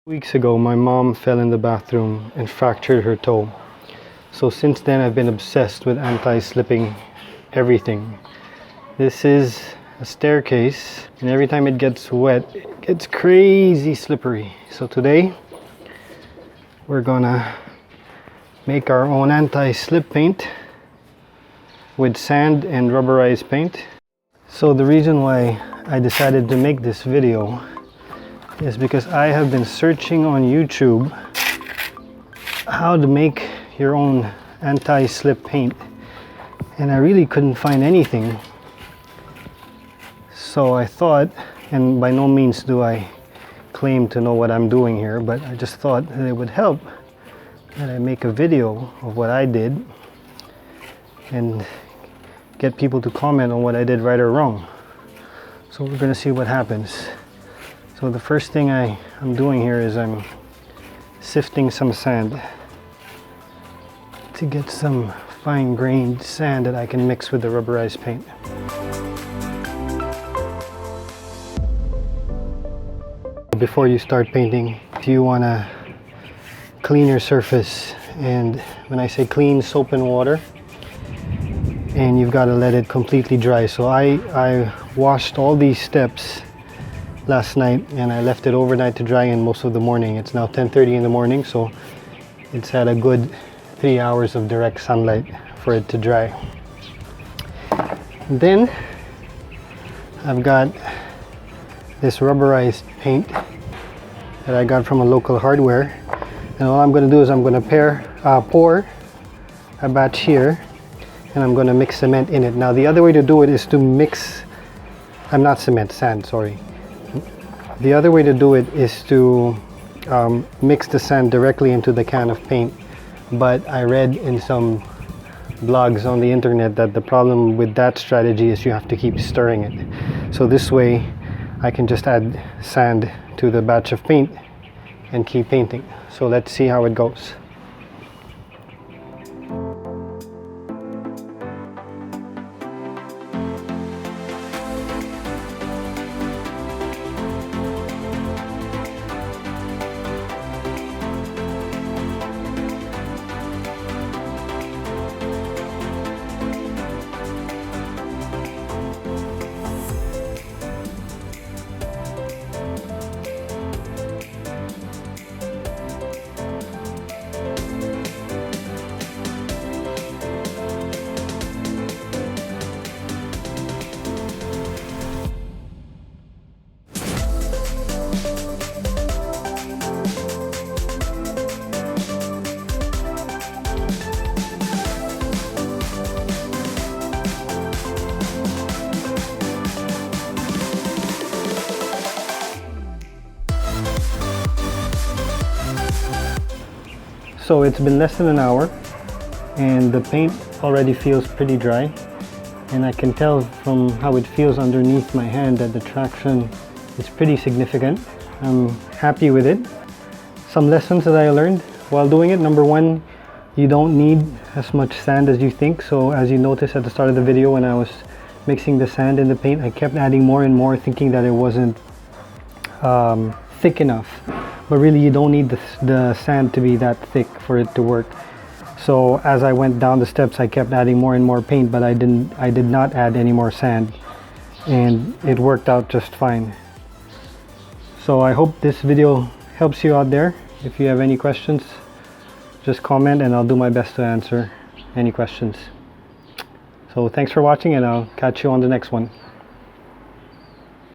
Weeks ago, my mom fell in the bathroom and fractured her toe. So since then, I've been obsessed with anti-slipping everything. This is a staircase, and every time it gets wet, it gets crazy slippery. So today, we're gonna make our own anti-slip paint with sand and rubberized paint. So the reason why I decided to make this video is because I have been searching on YouTube how to make your own anti-slip paint, and I really couldn't find anything. So I thought, and by no means do I claim to know what I'm doing here, but I just thought that it would help that I make a video of what I did and get people to comment on what I did right or wrong. So we're gonna see what happens. So the first thing I'm doing here is I'm sifting some sand to get some fine-grained sand that I can mix with the rubberized paint. Before you start painting, if you want to clean your surface, and when I say clean, soap and water, and you've got to let it completely dry. So I washed all these steps last night and I left it overnight to dry in most of the morning. It's now 10:30 in the morning, so it's had a good 3 hours of direct sunlight for it to dry. And then I've got this rubberized paint that I got from a local hardware, and all I'm going to do is I'm going to pour a batch here, and I'm going to mix cement in it. Now the other way to do it is to mix, sand, sorry. The other way to do it is to mix the sand directly into the can of paint, but I read in some blogs on the internet that the problem with that strategy is you have to keep stirring it. So this way I can just add sand to the batch of paint and keep painting. So let's see how it goes. So it's been less than an hour and the paint already feels pretty dry, and I can tell from how it feels underneath my hand that the traction is pretty significant. I'm happy with it. Some lessons that I learned while doing it: number one, you don't need as much sand as you think. So as you noticed at the start of the video, when I was mixing the sand in the paint, I kept adding more and more, thinking that it wasn't thick enough. But really, you don't need the sand to be that thick for it to work. So as I went down the steps, I kept adding more and more paint, but I did not add any more sand, and it worked out just fine. So I hope this video helps you out there. If you have any questions, just comment and I'll do my best to answer any questions. So thanks for watching, and I'll catch you on the next one.